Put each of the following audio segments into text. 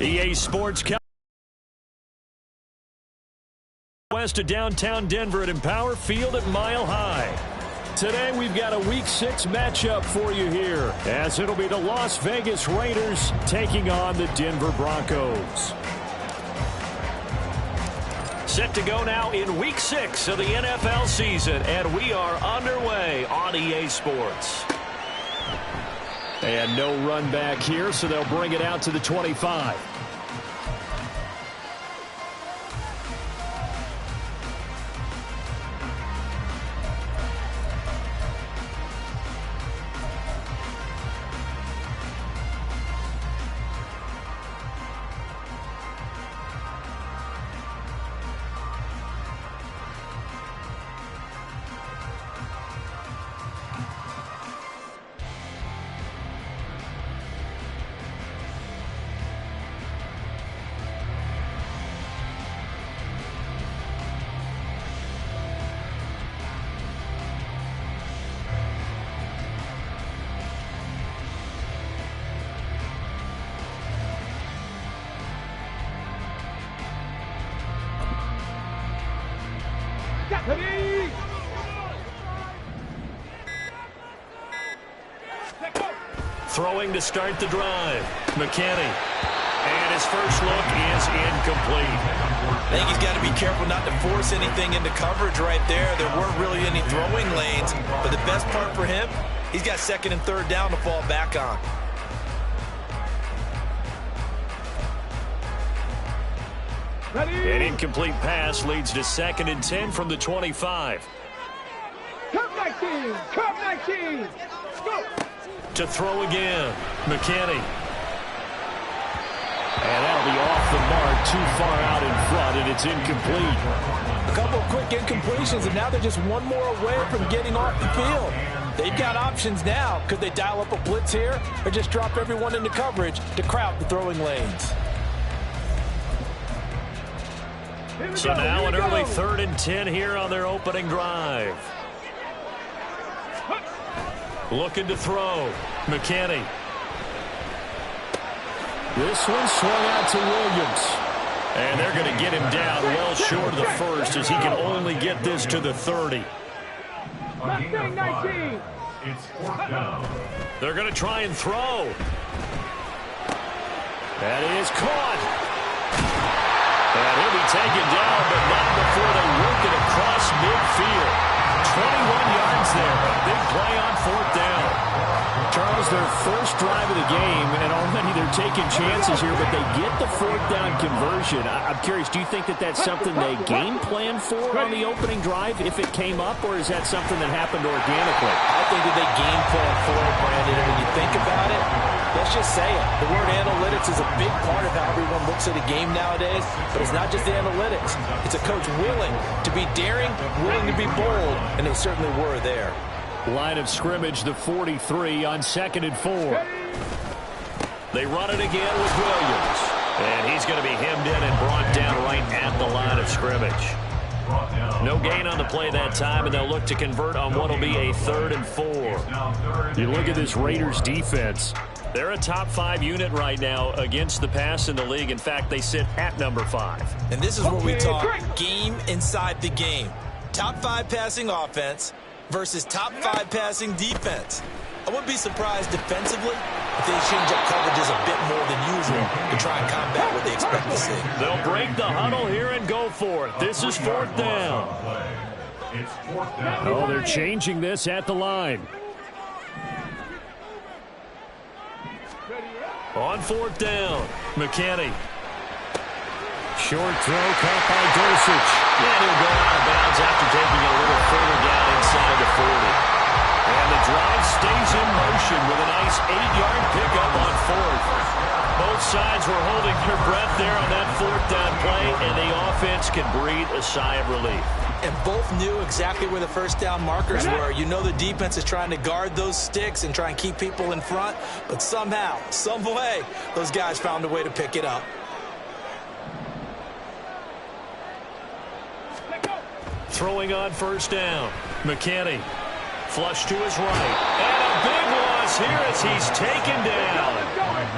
EA Sports west of downtown Denver at Empower Field at Mile High. Today we've got a Week 6 matchup for you here, as it'll be the Las Vegas Raiders taking on the Denver Broncos. Set to go now in Week 6 of the NFL season, and we are underway on EA Sports. And no run back here, so they'll bring it out to the 25. Throwing to start the drive. McKinney. And his first look is incomplete. I think he's got to be careful not to force anything into coverage right there. There weren't really any throwing lanes. But the best part for him, he's got second and third down to fall back on. An incomplete pass leads to 2nd and 10 from the 25. Come 19! Come 19! Go! To throw again. McKinney. And that'll be off the mark, too far out in front, and it's incomplete. A couple of quick incompletions, and now they're just one more away from getting off the field. They've got options now. Could they dial up a blitz here or just drop everyone into coverage to crowd the throwing lanes? So now an early 3rd and 10 here on their opening drive. Looking to throw. McKinney. This one swung out to Williams. And they're going to get him down well short of the first, as he can only get this to the 30. They're going to try and throw. That is caught. And he'll be taken down, but not before they work it across midfield. 21 yards there. A big play on 4th down. Charles, their first drive of the game, and already they're taking chances here, but they get the 4th down conversion. I'm curious, do you think that that's something they game plan for on the opening drive if it came up, or is that something that happened organically? I think that they game plan for it, Brandon, and when you think about it, let's just say it. The word analytics is a big part of how everyone looks at a game nowadays, but it's not just the analytics. It's a coach willing to be daring, willing to be bold, and they certainly were there. Line of scrimmage, the 43 on 2nd and 4. They run it again with Williams. And he's going to be hemmed in and brought down right at the line of scrimmage. No gain on the play that time, and they'll look to convert on what will be a 3rd and 4. You look at this Raiders defense. They're a top 5 unit right now against the pass in the league. In fact, they sit at number 5. And this is where we talk game inside the game. Top 5 passing offense versus top 5 passing defense. I wouldn't be surprised defensively if they change up coverages a bit more than usual to try and combat what they expect to see. They'll break the huddle here and go for it. This is 4th down. Oh, they're changing this at the line. On 4th down, McKinney. Short throw caught by Dulcich. And he'll go out of bounds after taking it a little further down inside the 40. And the drive stays in motion with a nice 8-yard pickup on 4th. Both sides were holding their breath there on that 4th down play, and the offense can breathe a sigh of relief. And both knew exactly where the first down markers were. You know the defense is trying to guard those sticks and try and keep people in front, but somehow, some way, those guys found a way to pick it up. Throwing on 1st down, McKinney. Flush to his right. And a big loss here as he's taken down.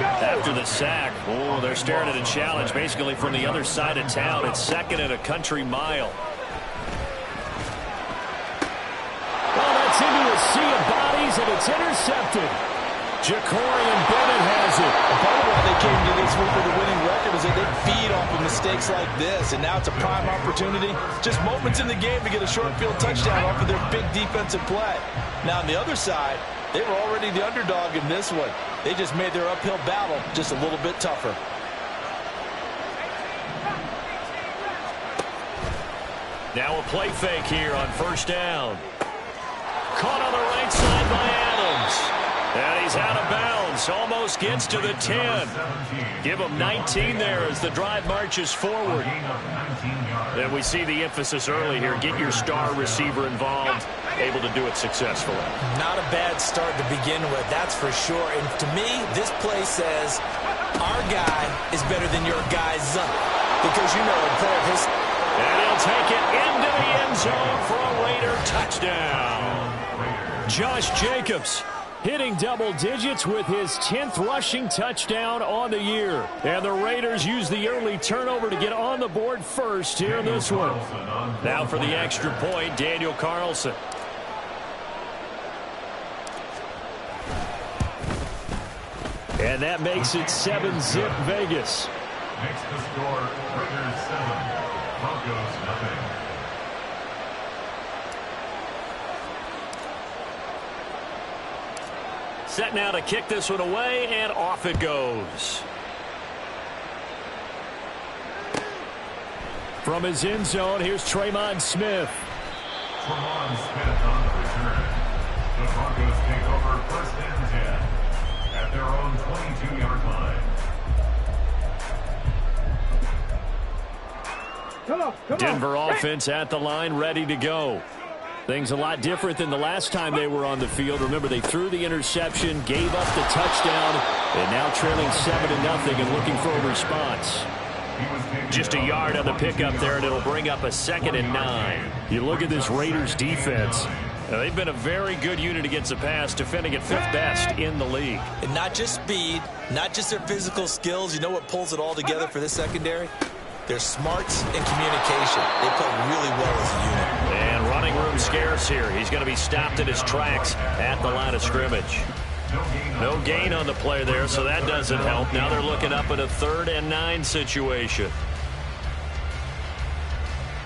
After the sack, they're staring at a challenge basically from the other side of town. It's second and a country mile. Well, that's into a sea of bodies, and it's intercepted. Jacorian Bennett has it. Part of why they came to this week with a winning record is that they feed off of mistakes like this, and now it's a prime opportunity. Just moments in the game to get a short field touchdown off of their big defensive play. Now on the other side, they were already the underdog in this one. They just made their uphill battle just a little bit tougher. Now a play fake here on first down. Caught on the right side by Adams. And he's out of bounds. Almost gets to the 10. Give him 19 there as the drive marches forward. And we see the emphasis early here. Get your star receiver involved. Able to do it successfully. Not a bad start to begin with, that's for sure. And to me, this play says our guy is better than your guy's son. Because you know a player of his... And he'll take it into the end zone for a Raider touchdown. Josh Jacobs hitting double digits with his 10th rushing touchdown on the year. And the Raiders use the early turnover to get on the board first here in this one. Now for the extra point, Daniel Carlson. And that makes it 7-zip Vegas. Makes the score Raiders 7, Broncos nothing. Set now to kick this one away, and off it goes. From his end zone, here's Tremon Smith. Tremon Smith on the return. The Broncos take over first and 10 at their own 22-yard line. Come on. Denver offense at the line, ready to go. Things a lot different than the last time they were on the field. Remember, they threw the interception, gave up the touchdown, and now trailing 7-0 and looking for a response. Just a yard on the pickup there, and it'll bring up a 2nd and 9. You look at this Raiders defense. They've been a very good unit against the pass, defending at 5th best in the league. And not just speed, not just their physical skills. You know what pulls it all together for this secondary? Their smarts and communication. They play really well as a unit. And running room scarce here. He's going to be stopped in his tracks at the line of scrimmage. No gain on the play there, so that doesn't help. Now they're looking up at a 3rd and 9 situation.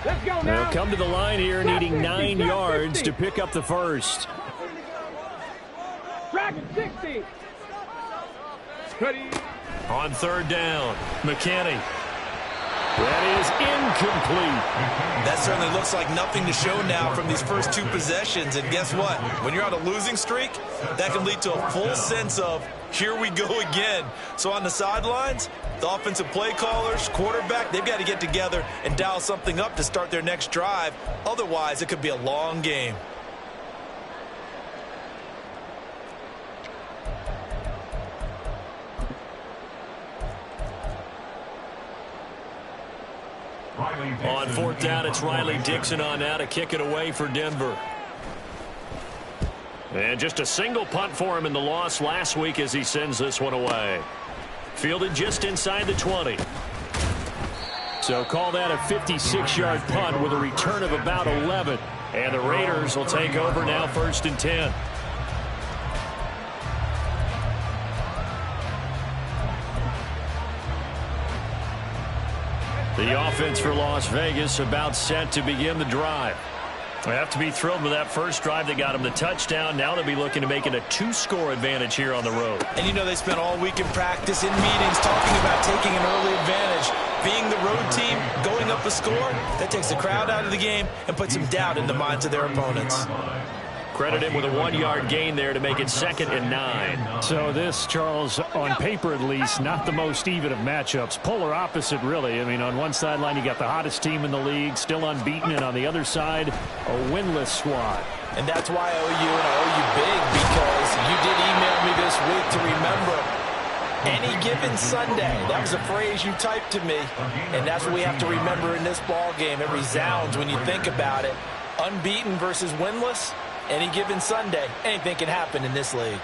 Let's go now. They'll come to the line here needing 9 yards to pick up the first. Track 60. Cuddy. On 3rd down, McKinney. That is incomplete. That certainly looks like nothing to show now from these first 2 possessions. And guess what? When you're on a losing streak, that can lead to a full sense of, here we go again. So on the sidelines, the offensive play callers, quarterback, they've got to get together and dial something up to start their next drive. Otherwise, it could be a long game. On 4th down, it's Riley Dixon on now to kick it away for Denver. And just a single punt for him in the loss last week as he sends this one away. Fielded just inside the 20. So call that a 56-yard punt with a return of about 11. And the Raiders will take over now 1st and 10. The offense for Las Vegas about set to begin the drive. They have to be thrilled with that first drive that got them the touchdown. Now they'll be looking to make it a 2-score advantage here on the road. And you know they spent all week in practice, in meetings, talking about taking an early advantage. Being the road team, going up a score, that takes the crowd out of the game and puts some doubt in the minds of their opponents. Credit him with a 1-yard gain there to make it 2nd and 9. So this, Charles, on paper at least, not the most even of matchups. Polar opposite, really. I mean, on one sideline, you got the hottest team in the league, still unbeaten, and on the other side, a winless squad. And that's why I owe you, and I owe you big, because you did email me this week to remember any given Sunday. That was a phrase you typed to me, and that's what we have to remember in this ball game. It resounds when you think about it. Unbeaten versus winless. Any given Sunday, anything can happen in this league.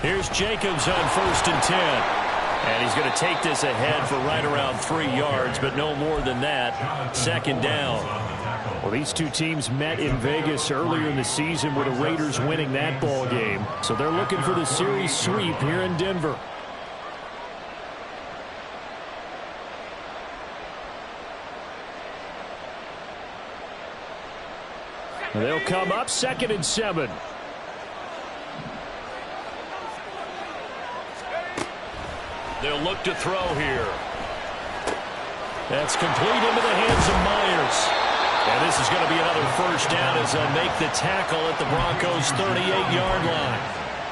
Here's Jacobs on 1st and 10. And he's going to take this ahead for right around 3 yards, but no more than that. 2nd down. Well, these two teams met in Vegas earlier in the season with the Raiders winning that ball game. So they're looking for the series sweep here in Denver. They'll come up 2nd and 7. They'll look to throw here. That's complete into the hands of Myers. And this is going to be another 1st down as they'll make the tackle at the Broncos' 38-yard line.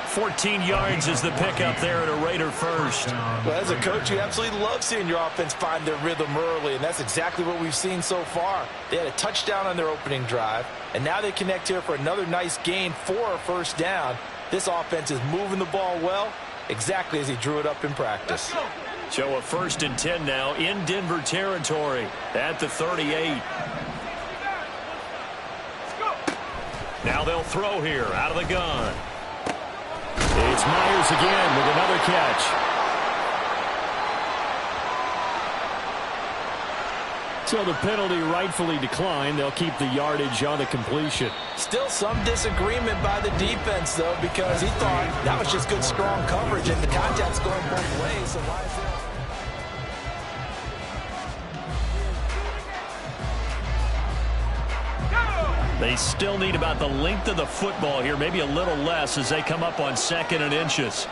14 yards is the pickup there at a Raider first. Well, as a coach, you absolutely love seeing your offense find their rhythm early, and that's exactly what we've seen so far. They had a touchdown on their opening drive, and now they connect here for another nice gain for a 1st down. This offense is moving the ball well, exactly as he drew it up in practice. So a 1st and 10 now in Denver territory at the 38. Now they'll throw here out of the gun. It's Myers again with another catch. So the penalty rightfully declined. They'll keep the yardage on the completion. Still some disagreement by the defense, though, because he thought that was just good, strong coverage, and the contact's going both ways. So why is that? They still need about the length of the football here, maybe a little less as they come up on 2nd and inches.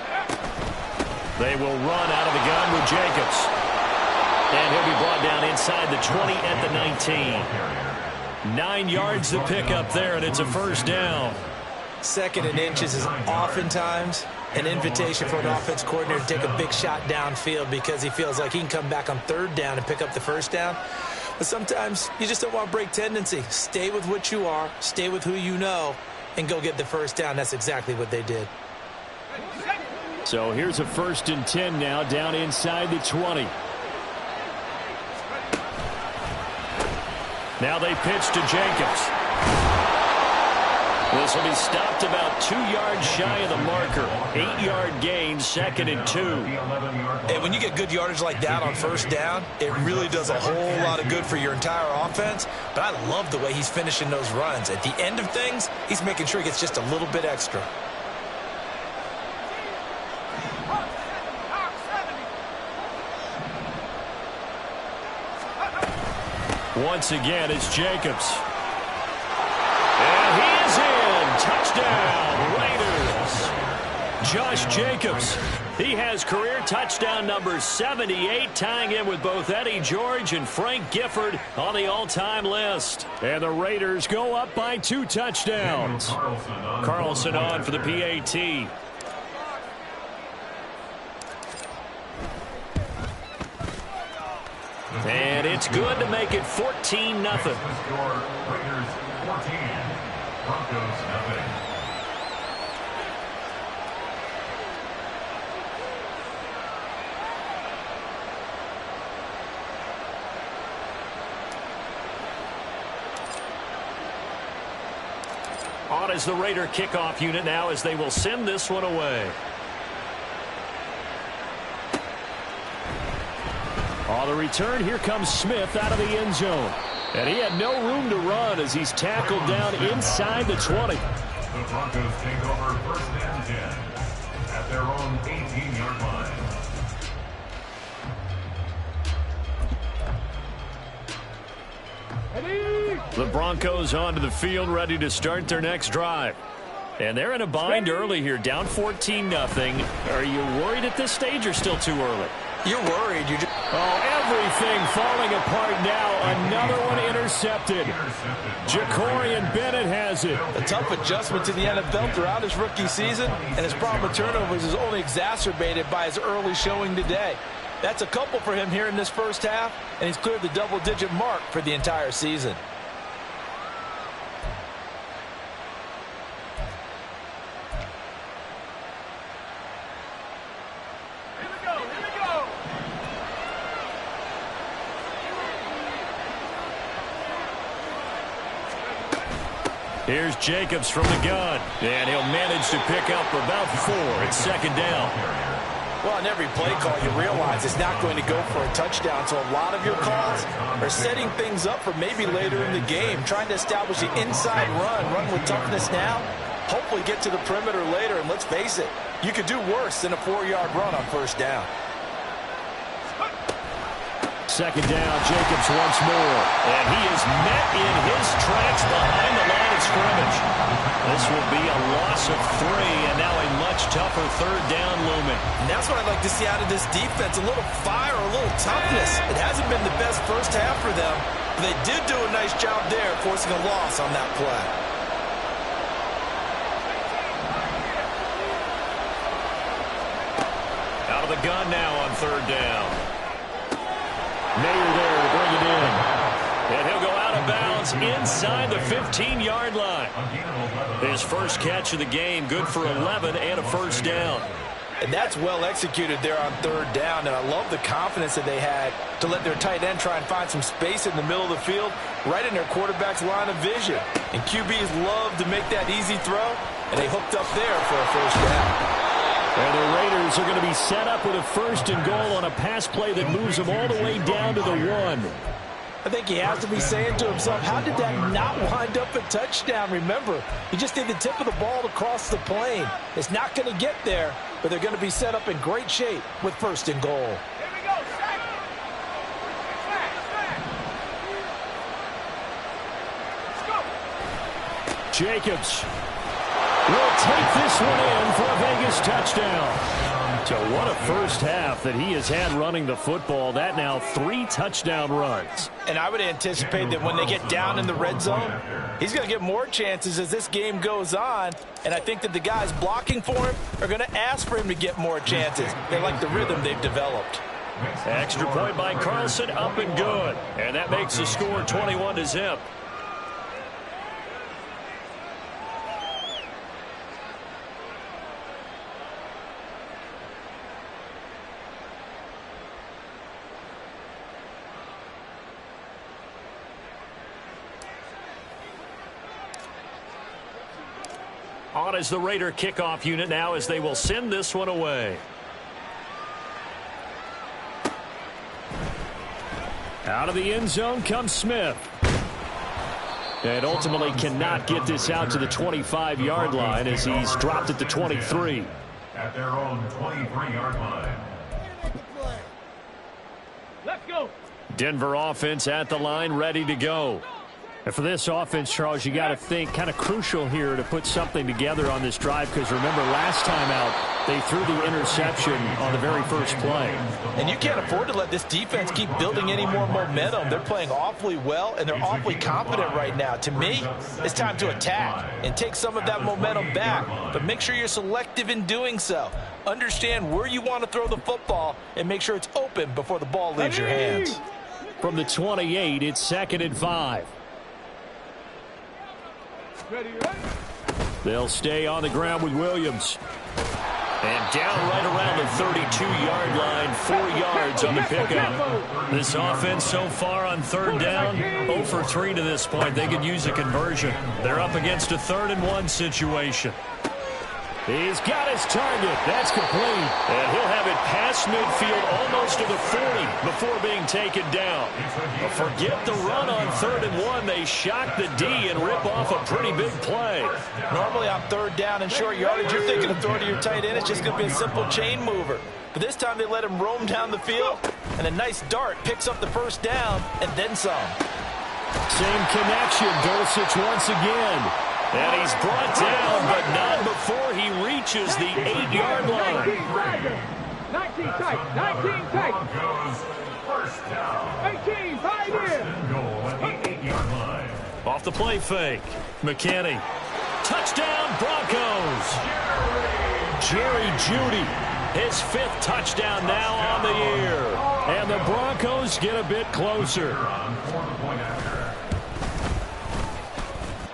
They will run out of the gun with Jacobs. And he'll be brought down inside the 20 at the 19. 9 yards to pick up there, and it's a 1st down. 2nd and inches is oftentimes an invitation for an offense coordinator to take a big shot downfield because he feels like he can come back on 3rd down and pick up the 1st down. But sometimes you just don't want to break tendency. Stay with what you are, stay with who you know, and go get the 1st down. That's exactly what they did. So here's a 1st and 10 now down inside the 20. Now they pitch to Jacobs. This will be stopped about 2 yards shy of the marker. 8-yard gain, 2nd and 2. Hey, when you get good yardage like that on 1st down, it really does a whole lot of good for your entire offense. But I love the way he's finishing those runs. At the end of things, he's making sure he gets just a little bit extra. Once again, it's Jacobs. And he is in. Touchdown, Raiders. Josh Jacobs. He has career touchdown number 78, tying in with both Eddie George and Frank Gifford on the all-time list. And the Raiders go up by 2 touchdowns. Carlson on for the PAT. And it's good to make it 14-0. Raiders 14, Broncos 0. On is the Raider kickoff unit now as they will send this one away. On the return, here comes Smith out of the end zone. And he had no room to run as he's tackled down inside the 20. The Broncos take over 1st and 10 at their own 18-yard line. The Broncos onto the field, ready to start their next drive. And they're in a bind early here, down 14-0. Are you worried at this stage or still too early? You're worried. Everything falling apart now. Another one intercepted. Jacorian Bennett has it. A tough adjustment to the NFL throughout his rookie season, and his problem with turnovers is only exacerbated by his early showing today. That's a couple for him here in this 1st half, and he's cleared the double-digit mark for the entire season. Here's Jacobs from the gun. And he'll manage to pick up about 4. It's second down. Well, on every play call, you realize it's not going to go for a touchdown. So a lot of your calls are setting things up for maybe later in the game, trying to establish the inside run with toughness now, hopefully get to the perimeter later. And let's face it, you could do worse than a 4-yard run on first down. Second down, Jacobs once more. And he is met in his tracks behind the line of scrimmage. This will be a loss of 3, and now a much tougher third down looming. And that's what I'd like to see out of this defense, a little fire, a little toughness. It hasn't been the best first half for them, but they did do a nice job there, forcing a loss on that play. Out of the gun now on third down. Mayer there to bring it in. And he'll go out of bounds inside the 15-yard line. His first catch of the game, good for 11 and a first down. And that's well executed there on third down, and I love the confidence that they had to let their tight end try and find some space in the middle of the field, right in their quarterback's line of vision. And QBs love to make that easy throw, and they hooked up there for a first down. And the Raiders are going to be set up with a first and goal on a pass play that moves them all the way down to the 1. I think he has to be saying to himself, how did that not wind up a touchdown? Remember, he just did the tip of the ball to cross the plane. It's not going to get there, but they're going to be set up in great shape with first and goal. Here we go, sack. Let's go. Jacobs will take this one in for a Vegas touchdown. So what a first half that he has had running the football. That now 3 touchdown runs. And I would anticipate that when they get down in the red zone, he's going to get more chances as this game goes on. And I think that the guys blocking for him are going to ask for him to get more chances. They like the rhythm they've developed. Extra point by Carlson, up and good. And that makes the score 21-0. On as the Raider kickoff unit now as they will send this one away. Out of the end zone comes Smith. And ultimately cannot get this out to the 25-yard line as he's dropped at the 23. At their own 23-yard line. Let's go. Denver offense at the line, ready to go. And for this offense, Charles, you got to think kind of crucial here to put something together on this drive, because remember last time out they threw the interception on the very first play. And you can't afford to let this defense keep building any more momentum. They're playing awfully well, and they're awfully confident right now. To me, it's time to attack and take some of that momentum back, but make sure you're selective in doing so. Understand where you want to throw the football and make sure it's open before the ball leaves your hands. From the 28, it's second and 5. Ready, ready. They'll stay on the ground with Williams. And down right around the 32-yard line, 4 yards on the pickup. This offense so far on third down, 0 for 3 to this point. They could use a conversion. They're up against a 3rd-and-1 situation. He's got his target. That's complete. And he'll have it past midfield almost to the 40 before being taken down. But forget the run on 3rd and 1. They shock the D and rip off a pretty big play. Normally on third down and short yardage, you're thinking of throwing to your tight end. It's just going to be a simple chain mover. But this time they let him roam down the field, and a nice dart picks up the first down and then some. Same connection. Dulcich once again. And he's brought down, but not before he reaches the 8-yard line. 19 tight. 19 tight. First down. 18, 5 in. Goal at the 8-yard line. Off the play fake. McKinney. Touchdown, Broncos. Jerry Jeudy. His 5th touchdown now on the year. And the Broncos get a bit closer.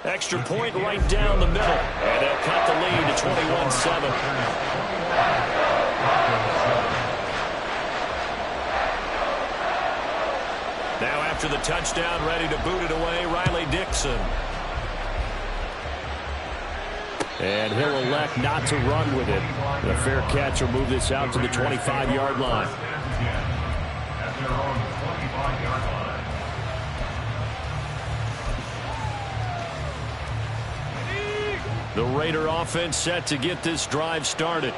Extra point right down the middle. And they'll cut the lead to 21-7. Now after the touchdown, ready to boot it away, Riley Dixon. And he'll elect not to run with it. The fair catch will move this out to the 25-yard line. At their own 25-yard line. The Raider offense set to get this drive started.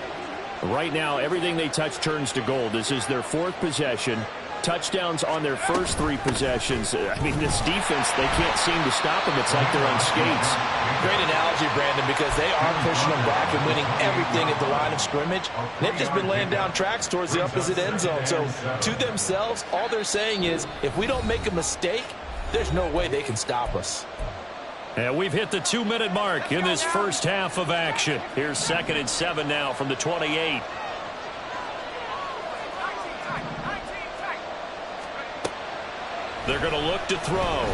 Right now, everything they touch turns to gold. This is their 4th possession. Touchdowns on their first 3 possessions. I mean, this defense, they can't seem to stop them. It's like they're on skates. Great analogy, Brandon, because they are pushing them back and winning everything at the line of scrimmage. They've just been laying down tracks towards the opposite end zone. So to themselves, all they're saying is, if we don't make a mistake, there's no way they can stop us. And we've hit the 2-minute mark in this first half of action. Here's 2nd and 7 now from the 28. They're going to look to throw.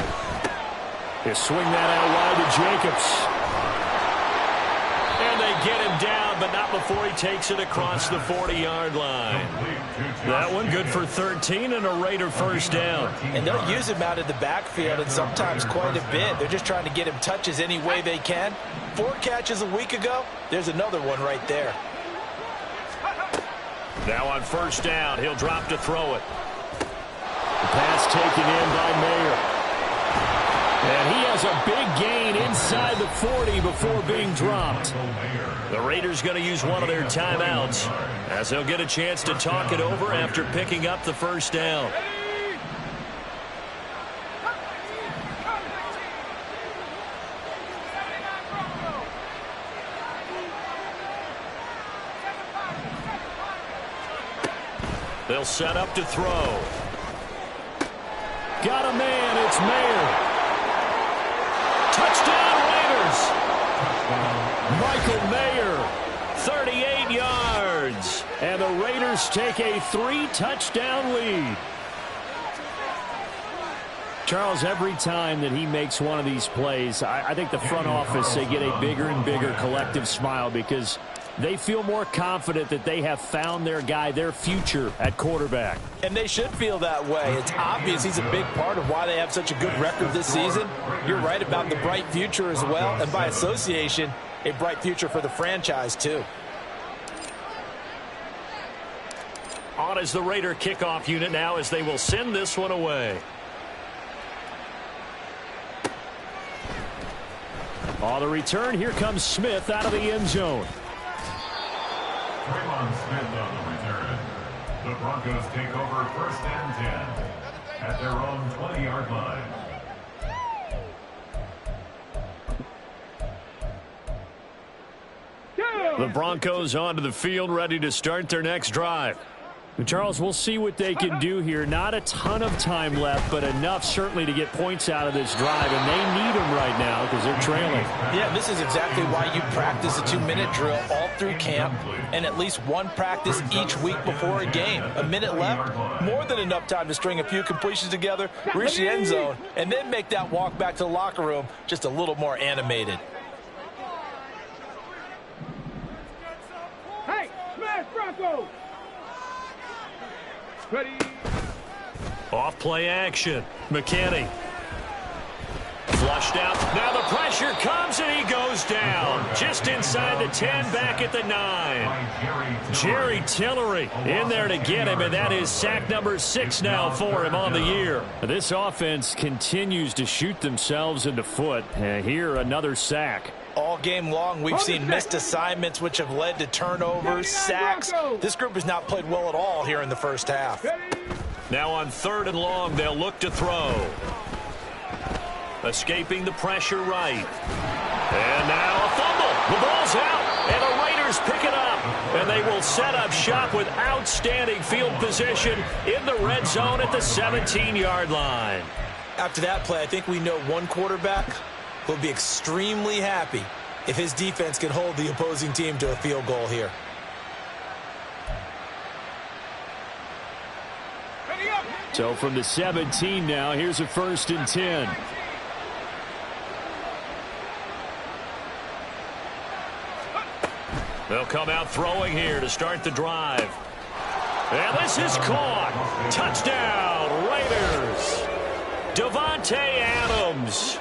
They swing that out wide to Jacobs. And they get him down, but not before he takes it across the 40-yard line. That one good for 13 and a Raider first down. And they'll use him out of the backfield, and sometimes quite a bit. They're just trying to get him touches any way they can. 4 catches a week ago. There's another one right there. Now on first down, he'll drop to throw it. The pass taken in by Mayer. And he has a big gain inside the 40 before being dropped. The Raiders going to use one of their timeouts as they'll get a chance to talk it over after picking up the first down. They'll set up to throw. Got a man, it's Mayer. Touchdown Raiders. Michael Mayer, 38 yards. And the Raiders take a 3-touchdown lead. Charles, every time that he makes one of these plays, I think the front office, they get a bigger and bigger collective smile because they feel more confident that they have found their guy, their future at quarterback. And they should feel that way. It's obvious he's a big part of why they have such a good record this season. You're right about the bright future as well, and by association, a bright future for the franchise too. On is the Raider kickoff unit now as they will send this one away. On the return, here comes Smith out of the end zone. Traylon Smith on the return. The Broncos take over 1st and 10 at their own 20-yard line. The Broncos onto the field, ready to start their next drive. Charles, we'll see what they can do here. Not a ton of time left, but enough certainly to get points out of this drive, and they need them right now because they're trailing. Yeah, this is exactly why you practice a 2-minute drill all through camp and at least one practice each week before a game. A minute left, more than enough time to string a few completions together, reach the end zone, and then make that walk back to the locker room just a little more animated. Hey, smash Broncos! Ready. Off play action. McKinney. Flushed out. Now the pressure comes and he goes down. Just inside the 10, back at the 9. Jerry Tillery in there to get him, and that is sack number 6 now for him on the year. This offense continues to shoot themselves in the foot. And here another sack. All game long, we've seen missed assignments which have led to turnovers, sacks. This group has not played well at all here in the first half. Now on 3rd and long, they'll look to throw. Escaping the pressure right. And now a fumble. The ball's out, and the Raiders pick it up. And they will set up shop with outstanding field position in the red zone at the 17-yard line. After that play, I think we know one quarterback will be extremely happy if his defense can hold the opposing team to a field goal here. So from the 17 now, here's a 1st and 10. They'll come out throwing here to start the drive. And this is caught. Touchdown, Raiders. Davante Adams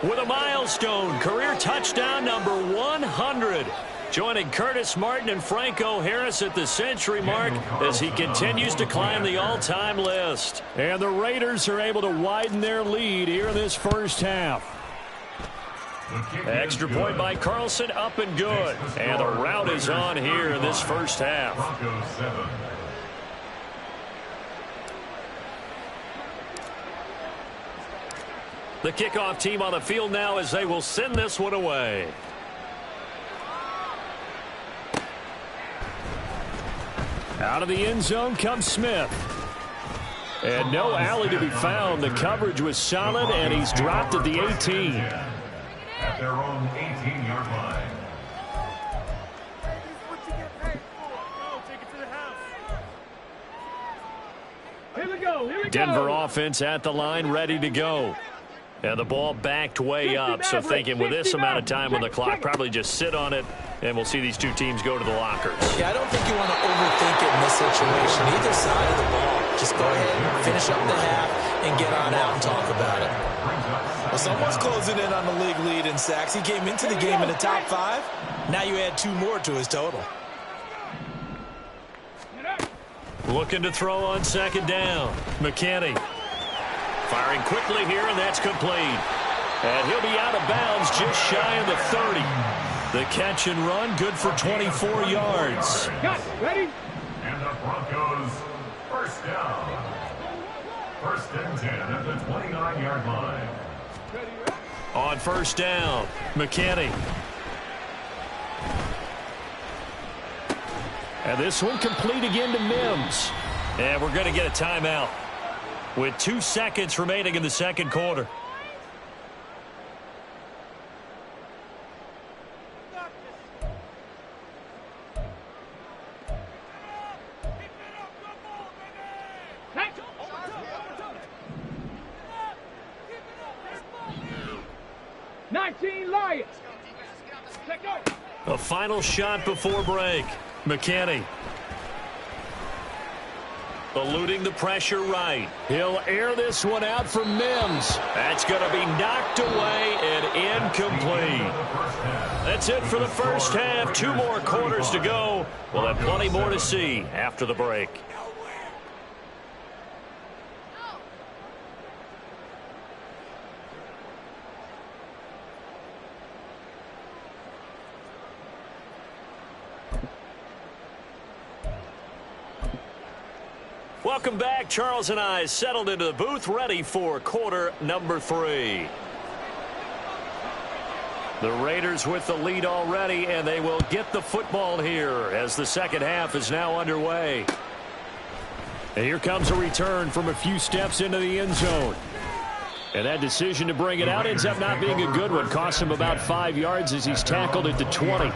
with a milestone career touchdown number 100. Joining Curtis Martin and Franco Harris at the century mark as he continues to climb the all-time list. And the Raiders are able to widen their lead here in this first half. Extra point by Carlson, up and good. And the rout is on here in this first half. The kickoff team on the field now as they will send this one away. Out of the end zone comes Smith. And no alley to be found. The coverage was solid, and he's dropped at the 18. At their own 18-yard line. Here we go. Denver offense at the line, ready to go. And the ball backed way up, so thinking with this amount of time on the clock, probably just sit on it, and we'll see these two teams go to the lockers. Yeah, I don't think you want to overthink it in this situation. Either side of the ball. Just go ahead, finish up the half, and get on out and talk about it. Well, someone's closing in on the league lead in sacks. He came into the game in the top 5. Now you add 2 more to his total. Looking to throw on second down. McKinney. Firing quickly here, and that's complete. And he'll be out of bounds just shy of the 30. The catch and run, good for 24 yards. Ready? And the Broncos first down. First and 10 at the 29-yard line. On first down, McKinney. And this one complete again to Mims. And we're going to get a timeout with 2 seconds remaining in the second quarter. A final shot before break. McKinney. Eluding the pressure right. He'll air this one out for Mims. That's going to be knocked away and incomplete. That's it for the first half. 2 more quarters to go. We'll have plenty more to see after the break. Welcome back. Charles and I settled into the booth, ready for quarter number 3. The Raiders with the lead already, and they will get the football here as the second half is now underway. And here comes a return from a few steps into the end zone. And that decision to bring it out ends up not being a good one. Costs him about 5 yards as he's tackled at the 20.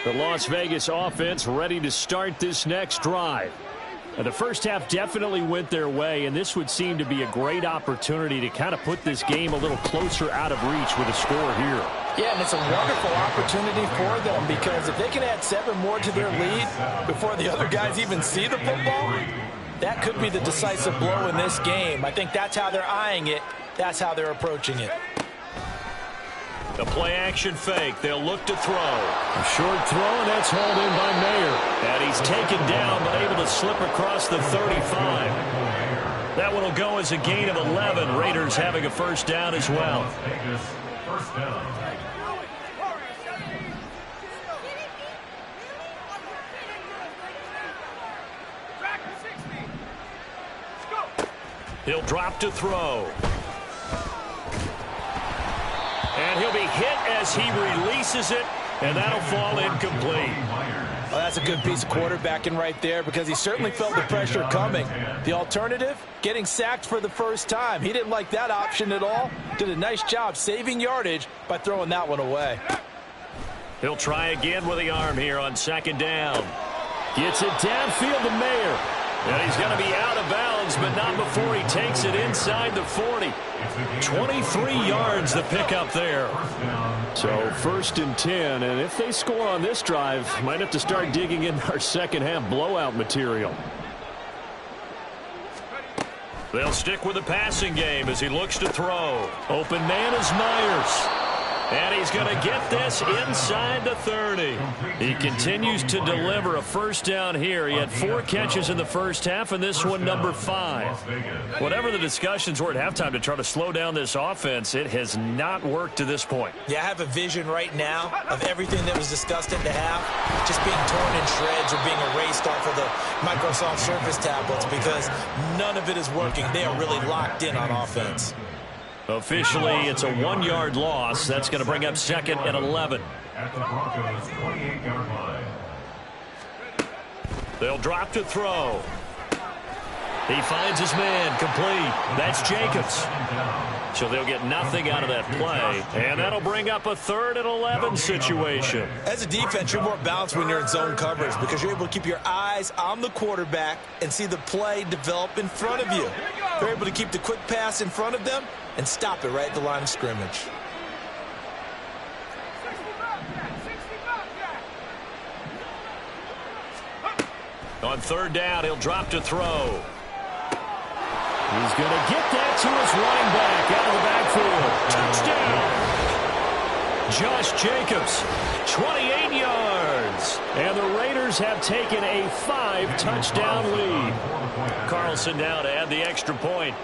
The Las Vegas offense ready to start this next drive. And the first half definitely went their way, and this would seem to be a great opportunity to kind of put this game a little closer out of reach with a score here. Yeah, and it's a wonderful opportunity for them because if they can add 7 more to their lead before the other guys even see the football, that could be the decisive blow in this game. I think that's how they're eyeing it. That's how they're approaching it. The play-action fake. They'll look to throw. A short throw, and that's hauled in by Mayer. And he's taken down, but able to slip across the 35. That one will go as a gain of 11. Raiders having a first down as well. First down. He'll drop to throw. And he'll be hit as he releases it, and that'll fall incomplete. Well, that's a good piece of quarterbacking right there because he certainly felt the pressure coming. The alternative, getting sacked for the first time. He didn't like that option at all. Did a nice job saving yardage by throwing that one away. He'll try again with the arm here on second down. Gets it downfield to Mayer. And he's going to be out of bounds, but not before he takes it inside the 40. 23 yards the pickup there. So first and 10, and if they score on this drive, might have to start digging in our second half blowout material. They'll stick with the passing game as he looks to throw. Open man is Myers. And he's going to get this inside the 30. He continues to deliver a first down here. He had 4 catches in the first half, and this one number 5. Whatever the discussions were at halftime to try to slow down this offense, it has not worked to this point. Yeah, I have a vision right now of everything that was discussed at the half just being torn in shreds or being erased off of the Microsoft Surface tablets because none of it is working. They are really locked in on offense. Officially, it's a 1-yard loss. That's going to bring up 2nd and 11. At the Broncos' 28-yard line. They'll drop to throw. He finds his man complete. That's Jacobs. So they'll get nothing out of that play. And that'll bring up a 3rd and 11 situation. As a defense, you're more balanced when you're in zone coverage because you're able to keep your eyes on the quarterback and see the play develop in front of you. You're able to keep the quick pass in front of them and stop it right at the line of scrimmage. On 3rd down, he'll drop to throw. He's going to get that to his running back out of the backfield. Touchdown! Josh Jacobs, 28 yards. And the Raiders have taken a 5-touchdown lead. Carlson now to add the extra point.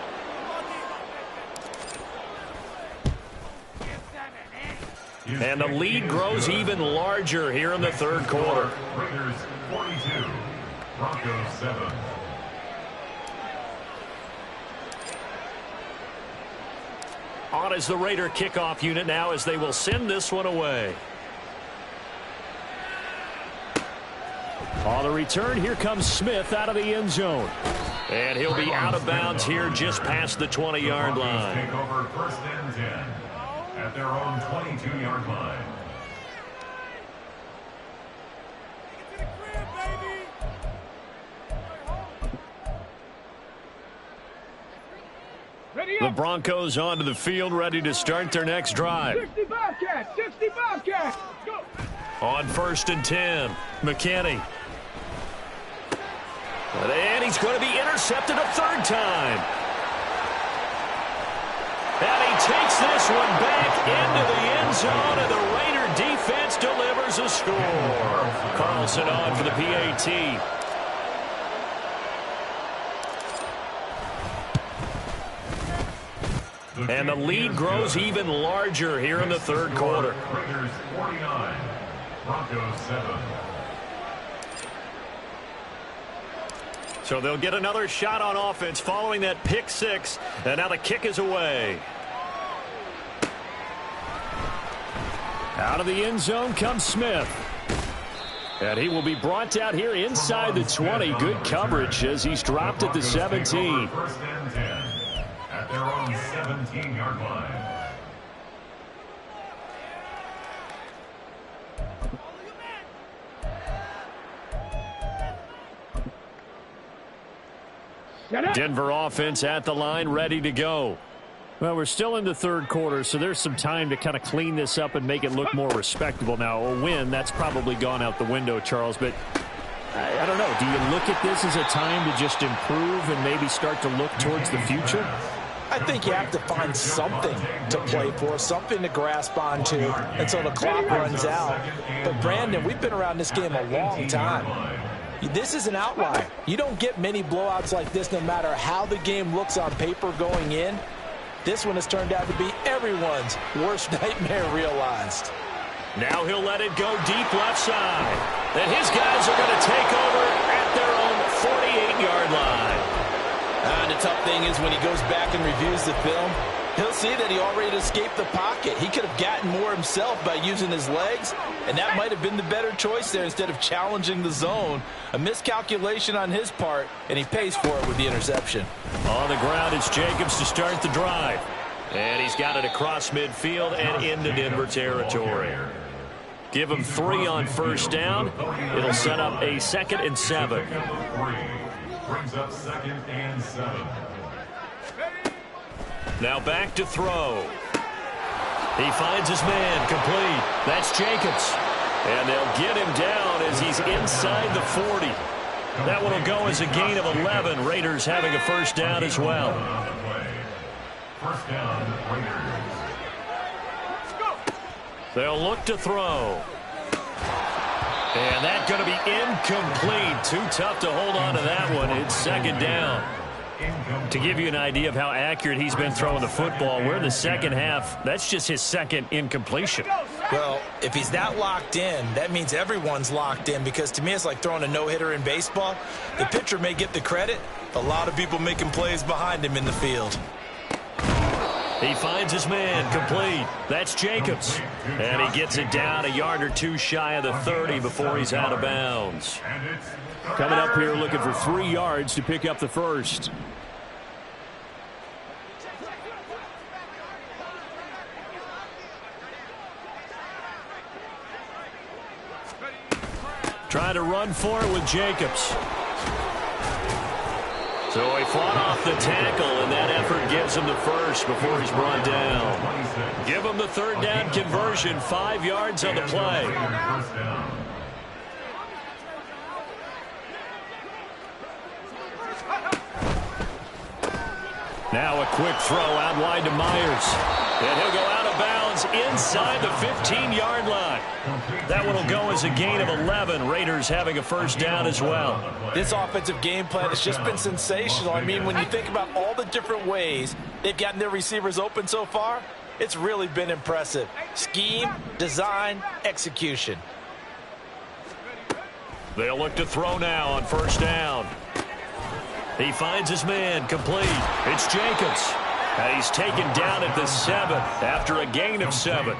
And the lead grows even larger here in the 3rd quarter. Raiders 42, Broncos 7. On is the Raider kickoff unit now as they will send this one away. On the return, here comes Smith out of the end zone. And he'll be out of bounds here just past the 20-yard line. Take over 1st and 10 at their own 22-yard line. The Broncos onto the field, ready to start their next drive. 60 Bobcats, 60 Bobcats. Go. On 1st and 10, McKinney. And he's going to be intercepted a 3rd time. And he takes this one back into the end zone, and the Raider defense delivers a score. Carlson on for the PAT. And the lead grows even larger here in the 3rd quarter. Raiders 49, Broncos 7. So they'll get another shot on offense following that pick 6. And now the kick is away. Out of the end zone comes Smith. And he will be brought down here inside the 20. Good coverage as he's dropped at the 17. 1st and 10 at their own 17-yard line. Denver offense at the line, ready to go. Well, we're still in the 3rd quarter, so there's some time to kind of clean this up and make it look more respectable. Now, a win, that's probably gone out the window, Charles, but I don't know. Do you look at this as a time to just improve and maybe start to look towards the future? I think you have to find something to play for, something to grasp onto until the clock runs out. But, Brandon, we've been around this game a long time. This is an outlier. You don't get many blowouts like this no matter how the game looks on paper going in. This one has turned out to be everyone's worst nightmare realized. Now he'll let it go deep left side. And his guys are going to take over at their own 48-yard line. And the tough thing is when he goes back and reviews the film, he'll see that he already escaped the pocket. He could have gotten more himself by using his legs, and that might have been the better choice there instead of challenging the zone. A miscalculation on his part, and he pays for it with the interception. On the ground, it's Jacobs to start the drive. And he's got it across midfield and into Denver territory. Give him 3 on 1st down. It'll set up a 2nd and 7. Brings up 2nd and 7. Now back to throw. He finds his man complete. That's Jacobs. And they'll get him down as he's inside the 40. That one will go as a gain of 11. Raiders having a first down as well. First down, Raiders. They'll look to throw. And that's going to be incomplete. Too tough to hold on to that one. It's second down. To give you an idea of how accurate he's been throwing the football, we're in the second half. That's just his second incompletion. Well, if he's that locked in, that means everyone's locked in, because to me it's like throwing a no-hitter in baseball. The pitcher may get the credit. A lot of people making plays behind him in the field. He finds his man, complete. That's Jacobs. And he gets it down a yard or two shy of the 30 before he's out of bounds. Coming up here looking for 3 yards to pick up the first. Trying to run for it with Jacobs. So he fought off the tackle, and that effort gives him the first before he's brought down. Give him the third down conversion, 5 yards on the play. Now a quick throw out wide to Myers. And he'll go out of bounds inside the 15-yard line. That one will go as a gain of 11. Raiders having a first down as well. This offensive game plan has just been sensational. I mean, when you think about all the different ways they've gotten their receivers open so far, it's really been impressive. Scheme, design, execution. They'll look to throw now on first down. He finds his man, complete. It's Jacobs. And he's taken down at the 7 after a gain of 7.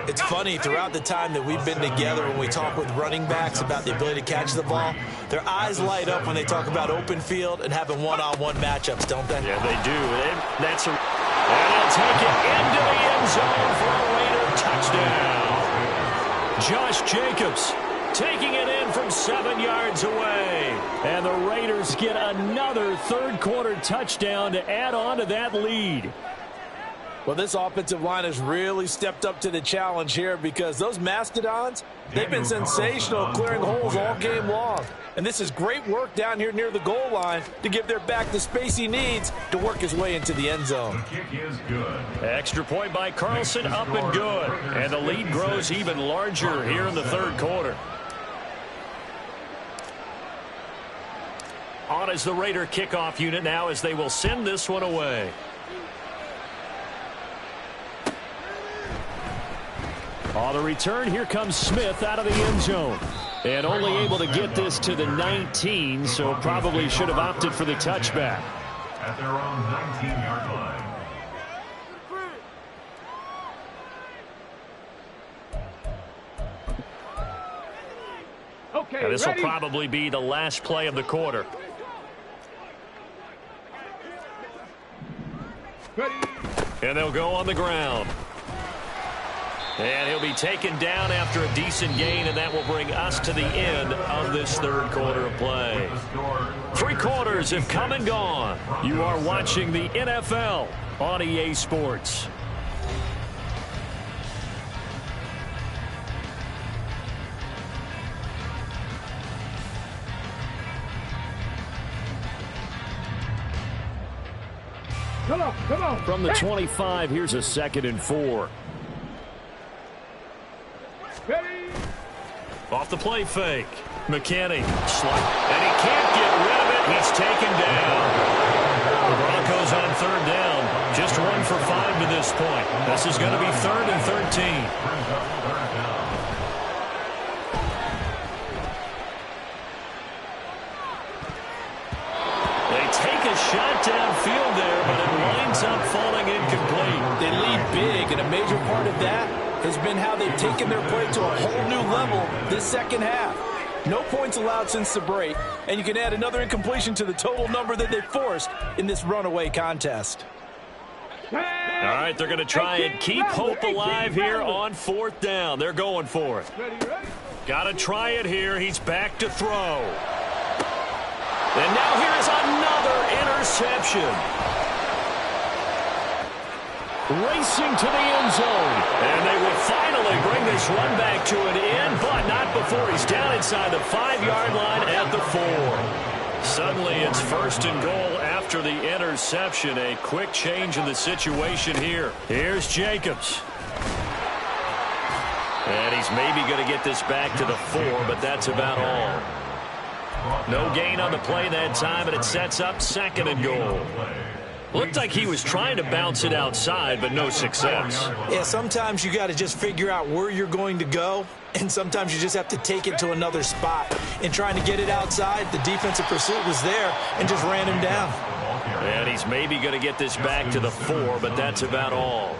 It's funny, throughout the time that we've been together, when we talk with running backs about the ability to catch the ball, their eyes light up when they talk about open field and having one-on-one matchups, don't they? Yeah, they do. And he'll take it into the end zone for a Raider touchdown. Josh Jacobs taking it in from 7 yards away. And the Raiders get another third-quarter touchdown to add on to that lead. Well, this offensive line has really stepped up to the challenge here, because those Mastodons, they've been sensational clearing holes all game long. And this is great work down here near the goal line to give their back the space he needs to work his way into the end zone. The kick is good. Extra point by Carlson, up and good. And the lead grows even larger here in the third quarter. On as the Raider kickoff unit now, as they will send this one away. On the return, here comes Smith out of the end zone. And only able to get this to the 19, so probably should have opted for the touchback. At their own 19-yard line. Okay, now this will ready? probably be the last play of the quarter. Ready? And they'll go on the ground. And he'll be taken down after a decent gain, and that will bring us to the end of this third quarter of play. 3 quarters have come and gone. You are watching the NFL on EA Sports. Come on. From the 25, here's a 2nd and 4. Ready? Off the play fake. McKinney. And he can't get rid of it. He's taken down. The Broncos on third down. Just 1 for 5 to this point. This is going to be 3rd and 13. They take a shot downfield there, but it winds up falling incomplete. They lead big, and a major part of that has been how they've taken their play to a whole new level this second half. No points allowed since the break, and you can add another incompletion to the total number that they forced in this runaway contest. All right, they're going to try and keep hope alive here on 4th down. They're going for it. Got to try it here. He's back to throw. And now here's another interception. racing to the end zone. And they will finally bring this run back to an end, but not before he's down inside the 5-yard line at the 4. Suddenly it's 1st and goal after the interception. A quick change in the situation here. Here's Jacobs. And he's maybe going to get this back to the 4, but that's about all. No gain on the play that time, and it sets up 2nd and goal. Looked like he was trying to bounce it outside, but no success. Yeah, sometimes you got to just figure out where you're going to go, and sometimes you just have to take it to another spot. In trying to get it outside, the defensive pursuit was there and just ran him down. And he's maybe going to get this back to the 4, but that's about all.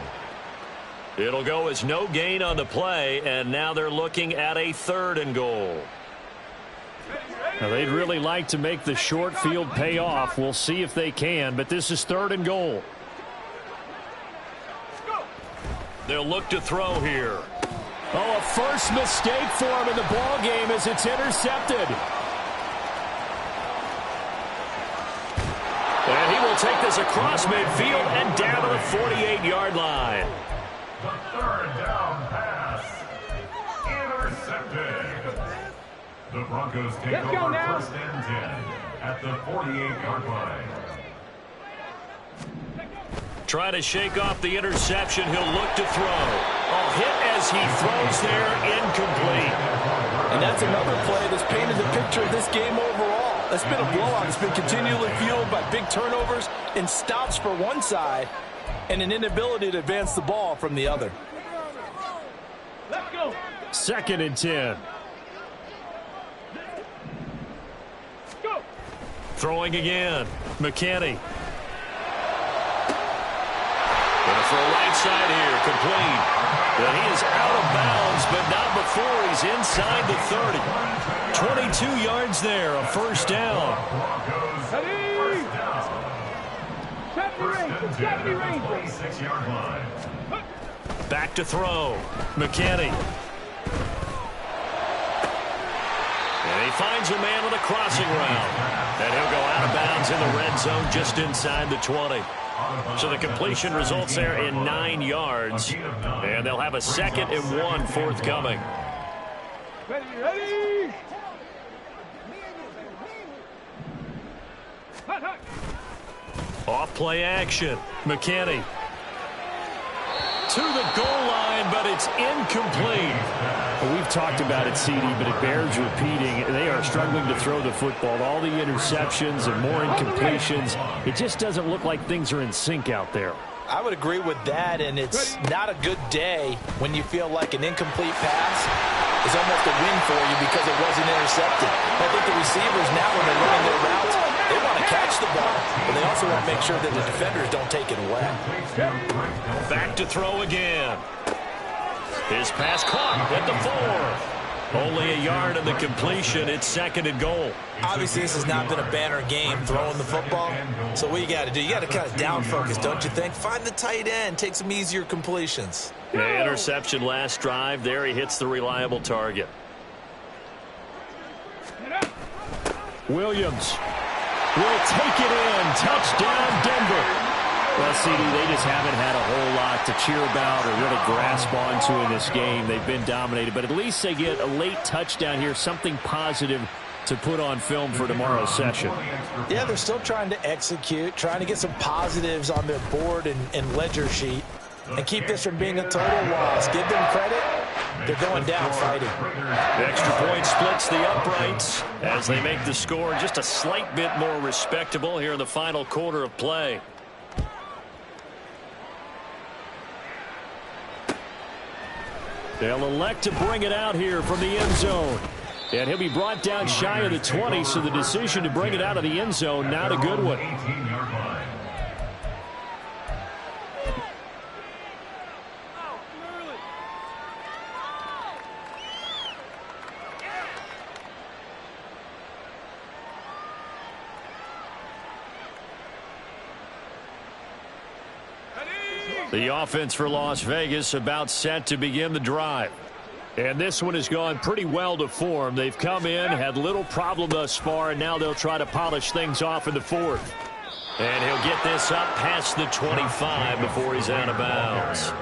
It'll go as no gain on the play, and now they're looking at a 3rd and goal. Now, they'd really like to make the short field pay off. We'll see if they can, but this is 3rd and goal. They'll look to throw here. Oh, a first mistake for him in the ball game as it's intercepted. And he will take this across midfield and down to the 48-yard line. The 3rd down pass. Intercepted. The Broncos take over 1st and 10 at the 48-yard line. Trying to shake off the interception. He'll look to throw. A hit as he throws there, incomplete. And that's another play that's painted the picture of this game overall. It's been a blowout. It's been continually fueled by big turnovers and stops for one side and an inability to advance the ball from the other. Let's go. 2nd and 10. Go. Throwing again. McKinney. Gonna throw right side here, complete. But he is out of bounds, but not before he's inside the 30. 22 yards there, a 1st down. Ready. 70 range. 26-yard line. Back to throw. McKinney. And he finds a man with a crossing route. And he'll go out of bounds in the red zone just inside the 20. So the completion results there in 9 yards. And they'll have a 2nd and 1 forthcoming. Ready. Hot, hot. Off play action. McKinney. To the goal line, but it's incomplete. Well, we've talked about it, CD, but it bears repeating. They are struggling to throw the football. All the interceptions and more incompletions. It just doesn't look like things are in sync out there. I would agree with that, and it's not a good day when you feel like an incomplete pass is almost a win for you because it wasn't intercepted. I think the receivers now, when they're running their routes, they want to catch the ball, but they also want to make sure that the defenders don't take it away. Back to throw again. His pass caught at the 4. Only a yard in the completion. It's 2nd and goal. Obviously, this has not been a banner game throwing the football. So what you got to do, you got to kind of down focus, don't you think? Find the tight end, take some easier completions. The interception last drive. There he hits the reliable target. Williams will take it in. Touchdown, Denver. Well, CD, they just haven't had a whole lot to cheer about or really grasp onto in this game. They've been dominated, but at least they get a late touchdown here, something positive to put on film for tomorrow's session. Yeah, they're still trying to execute, trying to get some positives on their board and ledger sheet and keep this from being a total loss. Give them credit. They're going down fighting. The extra point splits the uprights as they make the score just a slight bit more respectable here in the final quarter of play. They'll elect to bring it out here from the end zone. And he'll be brought down shy of the 20, so the decision to bring it out of the end zone, not a good one. 18-yard line. The offense for Las Vegas about set to begin the drive. And this one has gone pretty well to form. They've come in, had little problem thus far, and now they'll try to polish things off in the 4th. And he'll get this up past the 25 before he's out of bounds.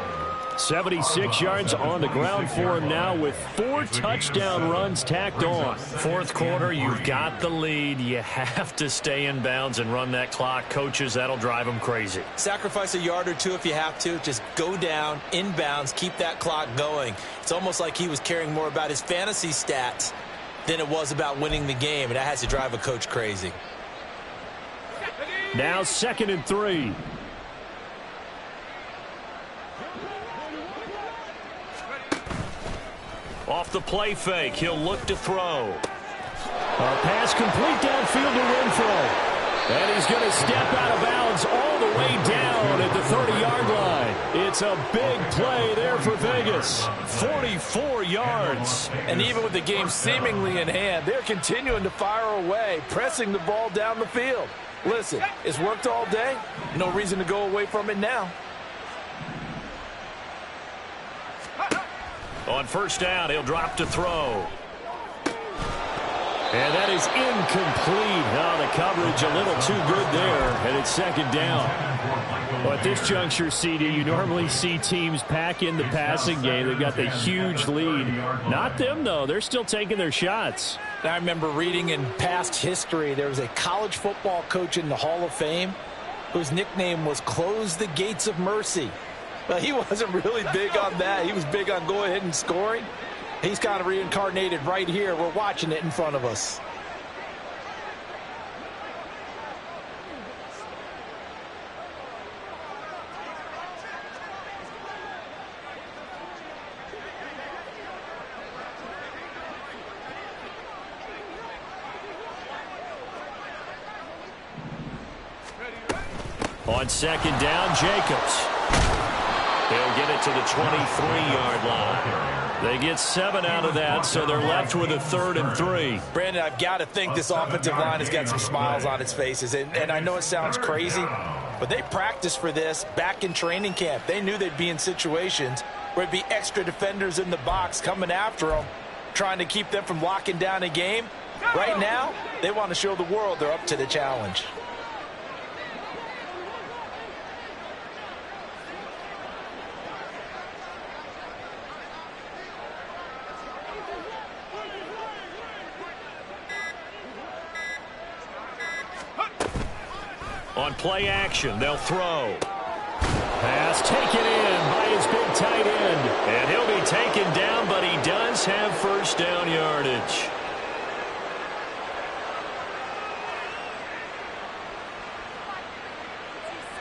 76 yards on the ground for him now with 4 touchdown runs tacked on. Fourth quarter, you've got the lead. You have to stay in bounds and run that clock. Coaches, that'll drive them crazy. Sacrifice a yard or two if you have to. Just go down, in bounds, keep that clock going. It's almost like he was caring more about his fantasy stats than it was about winning the game, and that has to drive a coach crazy. Now 2nd and 3. Off the play fake, he'll look to throw. A pass complete downfield to Renfro. And he's going to step out of bounds all the way down at the 30-yard line. It's a big play there for Vegas. 44 yards. And even with the game seemingly in hand, they're continuing to fire away, pressing the ball down the field. Listen, it's worked all day. No reason to go away from it now. On first down, he'll drop to throw. And that is incomplete. Oh, the coverage a little too good there, and it's 2nd down. Well, at this juncture, CD, you normally see teams pack in the passing game. They've got the huge lead. Not them, though. They're still taking their shots. I remember reading in past history, there was a college football coach in the Hall of Fame whose nickname was Close the Gates of Mercy. Well, he wasn't really big on that. He was big on go ahead and scoring. He's kind of reincarnated right here. We're watching it in front of us. On 2nd down, Jacobs. He'll get it to the 23-yard line. They get 7 out of that, so they're left with a 3rd and 3. Brandon, I've got to think this offensive line has got some smiles on its faces. And I know it sounds crazy, but they practiced for this back in training camp. They knew they'd be in situations where it'd be extra defenders in the box coming after them, trying to keep them from locking down a game. Right now, they want to show the world they're up to the challenge. On play action, they'll throw. Pass taken in by his big tight end. And he'll be taken down, but he does have first down yardage.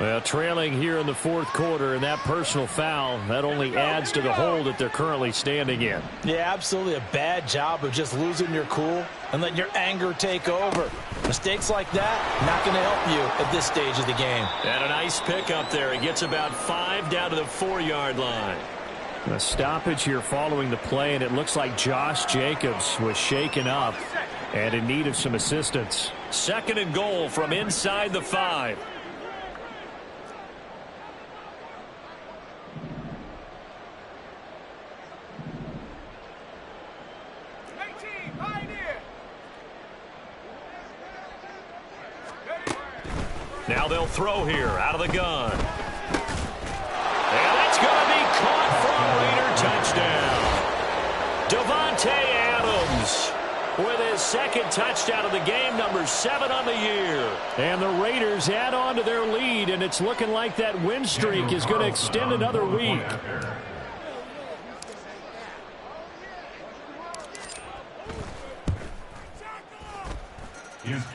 Well, trailing here in the 4th quarter, and that personal foul, that only adds to the hole that they're currently standing in. Yeah, absolutely a bad job of just losing your cool and letting your anger take over. Mistakes like that, not going to help you at this stage of the game. And a nice pickup there. He gets about 5 down to the 4-yard line. A stoppage here following the play, and it looks like Josh Jacobs was shaken up and in need of some assistance. 2nd and goal from inside the 5. Now they'll throw here out of the gun. And that's going to be caught for a Raider touchdown. Davante Adams with his 2nd touchdown of the game, number 7 on the year. And the Raiders add on to their lead, and it's looking like that win streak is going to extend another week.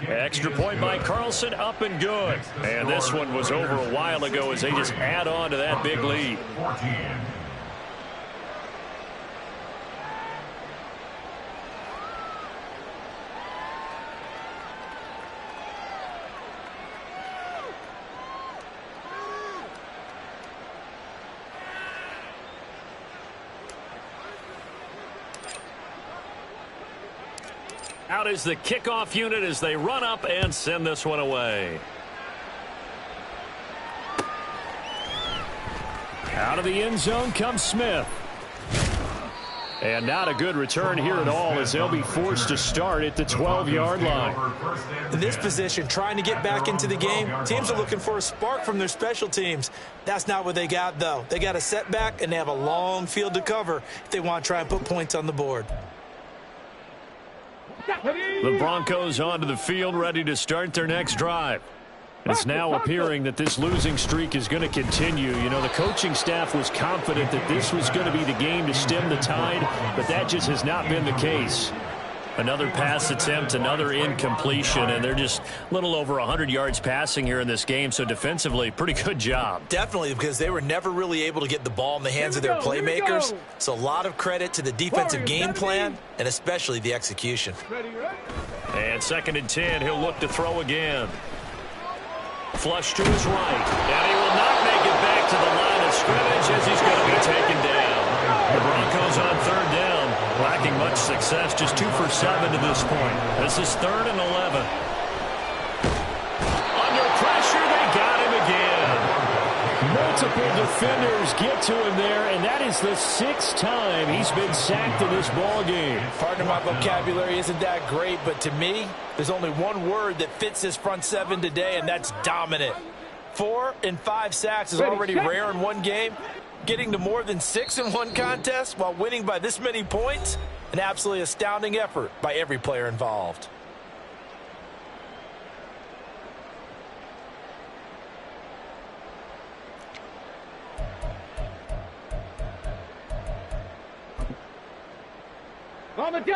Extra point by Carlson, up and good. And this one was over a while ago as they just add on to that big lead. Out is the kickoff unit as they run up and send this one away. Out of the end zone comes Smith. And not a good return here at all as they'll be forced to start at the 12-yard line. In this position, trying to get back into the game, teams are looking for a spark from their special teams. That's not what they got, though. They got a setback, and they have a long field to cover if they want to try and put points on the board. The Broncos onto the field, ready to start their next drive. It's now appearing that this losing streak is going to continue. You know, the coaching staff was confident that this was going to be the game to stem the tide, but that just has not been the case. Another pass attempt, another incompletion, and they're just a little over 100 yards passing here in this game, so defensively, pretty good job. Definitely, because they were never really able to get the ball in the hands of their playmakers, so a lot of credit to the defensive game plan, and especially the execution. And 2nd and 10, he'll look to throw again. Flush to his right, and he will not make it back to the line of scrimmage as he's going to be taken down. The Broncos on 3rd down, lacking much success, just 2 for 7 to this point. This is 3rd and 11. Under pressure, they got him again. Multiple defenders get to him there, and that is the 6th time he's been sacked in this ballgame. Pardon my vocabulary isn't that great, but to me, there's only one word that fits this front seven today, and that's dominant. 4 and 5 sacks is already rare in one game. Getting to more than 6 in one contest while winning by this many points, an absolutely astounding effort by every player involved.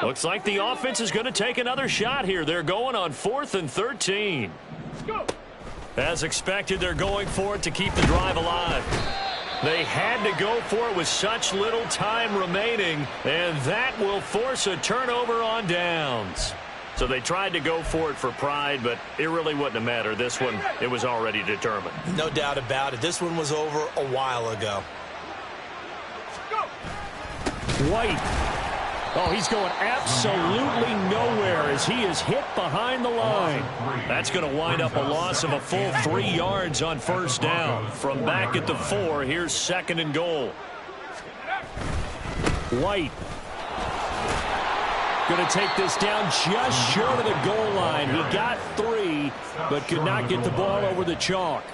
Looks like the offense is going to take another shot here. They're going on 4th and 13. As expected, they're going for it to keep the drive alive. They had to go for it with such little time remaining, and that will force a turnover on downs. So they tried to go for it for pride, but it really wouldn't have mattered. This one, it was already determined. No doubt about it. This one was over a while ago. White. Oh, he's going absolutely nowhere as he is hit behind the line. That's going to wind up a loss of a full 3 yards on 1st down. From back at the 4, here's 2nd and goal. White. Going to take this down just short of the goal line. He got 3, but could not get the ball over the chalk.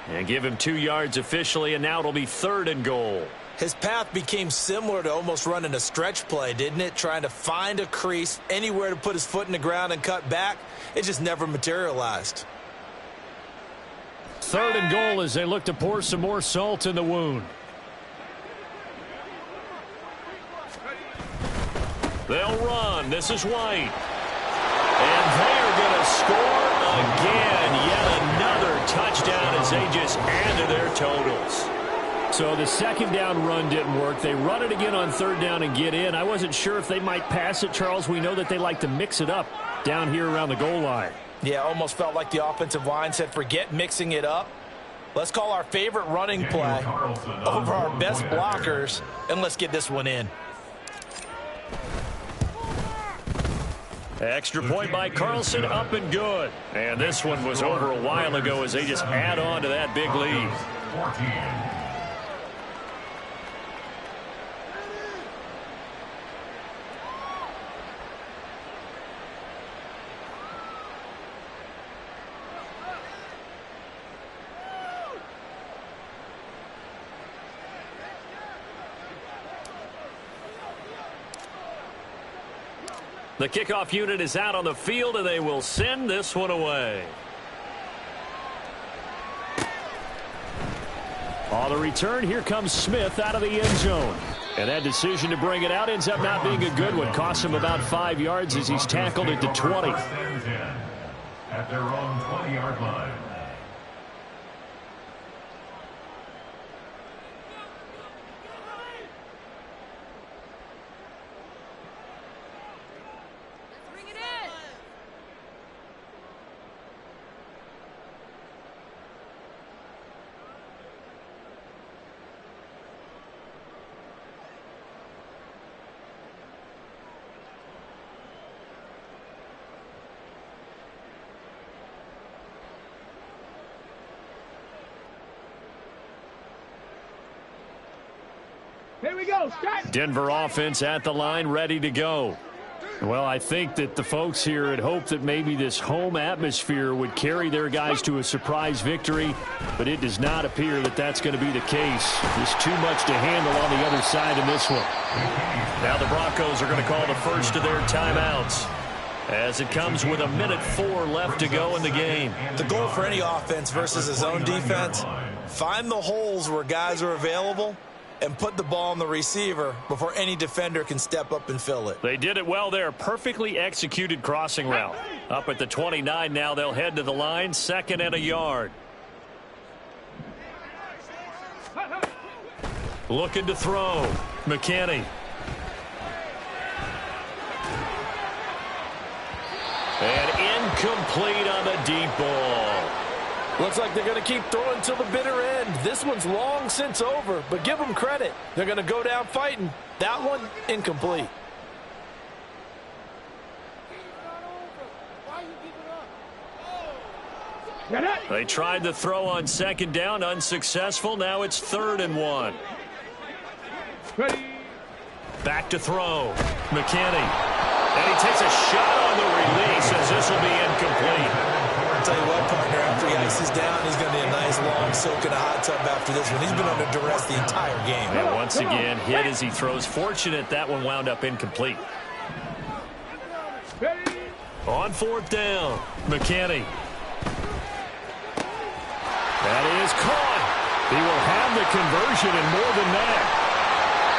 And give him 2 yards officially, and now it'll be 3rd and goal. His path became similar to almost running a stretch play, didn't it? Trying to find a crease, anywhere to put his foot in the ground and cut back. It just never materialized. 3rd and goal as they look to pour some more salt in the wound. They'll run. This is White. And they are going to score again. Yet another touchdown as they just add to their totals. So the 2nd down run didn't work. They run it again on 3rd down and get in. I wasn't sure if they might pass it, Charles. We know that they like to mix it up down here around the goal line. Yeah, almost felt like the offensive line said, forget mixing it up. Let's call our favorite running play over our best blockers, and let's get this one in. Extra point by Carlson, up and good. And this one was over a while ago as they just add on to that big lead. 14. The kickoff unit is out on the field, and they will send this one away. On the return, here comes Smith out of the end zone. And that decision to bring it out ends up not being a good one. Costs him about 5 yards as he's tackled at the 20. At their own 20-yard line. Here we go. Start. Denver offense at the line, ready to go. Well, I think that the folks here had hoped that maybe this home atmosphere would carry their guys to a surprise victory, but it does not appear that that's going to be the case. There's too much to handle on the other side in this one. Now the Broncos are going to call the first of their timeouts, as it comes with 1:04 left to go in the game. The goal for any offense versus a zone defense, find the holes where guys are available and put the ball on the receiver before any defender can step up and fill it. They did it well there. Perfectly executed crossing route. Up at the 29 now, they'll head to the line. 2nd and a yard. Looking to throw. McKinney. And incomplete on the deep ball. Looks like they're going to keep throwing till the bitter end. This one's long since over, but give them credit. They're going to go down fighting. That one, incomplete. They tried to throw on 2nd down, unsuccessful. Now it's 3rd and 1. Ready. Back to throw. McKinney. And he takes a shot on the release as this will be incomplete. I'll tell you what, partner, after he ices down, he's going to need a nice long soak in a hot tub after this one. He's been under duress the entire game. And once again, hit as he throws. Fortunate that one wound up incomplete. On 4th down, McKinney. That is caught. He will have the conversion and more than that.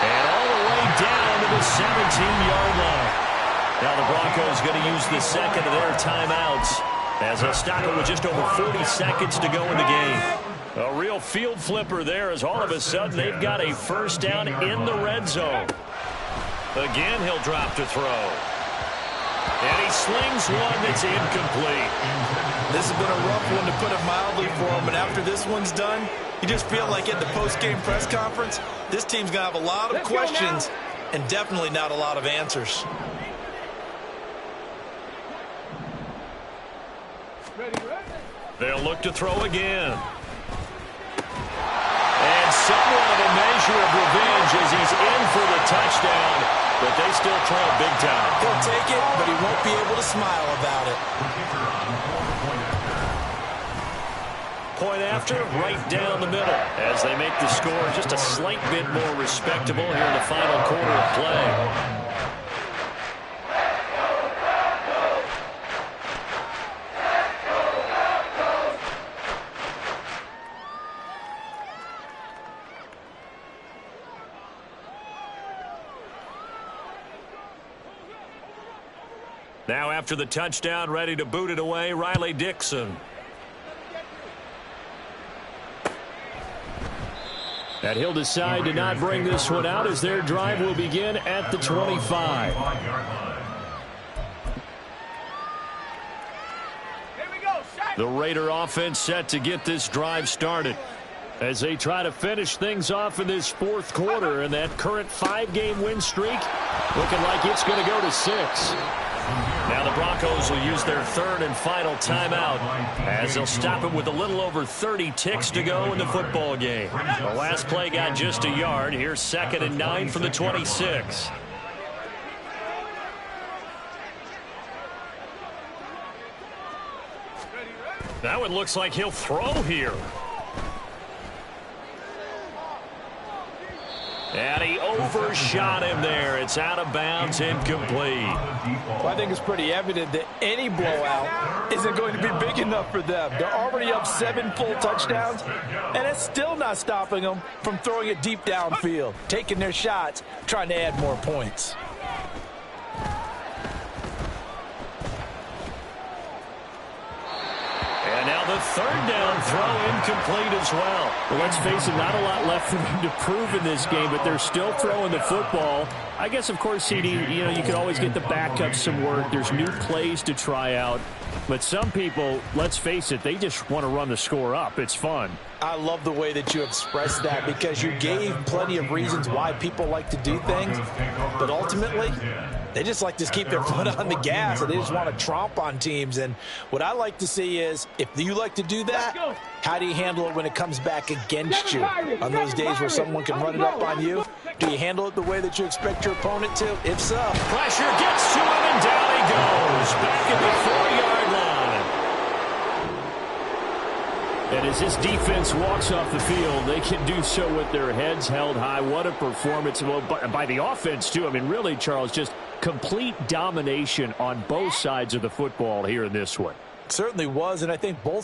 And all the way down to the 17-yard line. Now the Broncos going to use the 2nd of their timeouts, as they'll stop it with just over 40 seconds to go in the game. A real field flipper there, as all of a sudden they've got a 1st down in the red zone. Again, he'll drop to throw. And he slings one that's incomplete. This has been a rough one, to put it mildly, for him. And after this one's done, you just feel like at the post-game press conference, this team's going to have a lot of questions and definitely not a lot of answers. They'll look to throw again. And somewhat of a measure of revenge as he's in for the touchdown, but they still trail big time. He'll take it, but he won't be able to smile about it. Point after, right down the middle, as they make the score just a slight bit more respectable here in the final quarter of play. Now after the touchdown, ready to boot it away, Riley Dixon. And he'll decide to not bring this one out as their drive will begin at the 25. The Raider offense set to get this drive started as they try to finish things off in this 4th quarter, and that current 5-game win streak looking like it's going to go to 6. Now the Broncos will use their 3rd and final timeout, as they'll stop it with a little over 30 ticks to go in the football game. The last play got just a yard. Here's 2nd and 9 from the 26. That one looks like he'll throw here. And he overshot him there. It's out of bounds, incomplete. Well, I think it's pretty evident that any blowout isn't going to be big enough for them. They're already up 7 full touchdowns, and it's still not stopping them from throwing it deep downfield, taking their shots, trying to add more points. And now the 3rd down throw incomplete as well. Well, let's face it, not a lot left for them to prove in this game, but they're still throwing the football. I guess, of course, CD, you can always get the backups some work. There's new plays to try out. But some people, let's face it, they just want to run the score up. It's fun. I love the way that you expressed that, because you gave plenty of reasons why people like to do things, but ultimately, they just like to keep their foot on the gas, and they just want to tromp on teams. And what I like to see is, if you like to do that, how do you handle it when it comes back against you? On those days where someone can run it up on you, Do you handle it the way that you expect your opponent to? If so. Pressure gets to him, and down he goes. Back at the 4-yard line. And as this defense walks off the field, they can do so with their heads held high. What a performance by the offense, too. I mean, really, Charles, just complete domination on both sides of the football here in this one. Certainly was, and I think both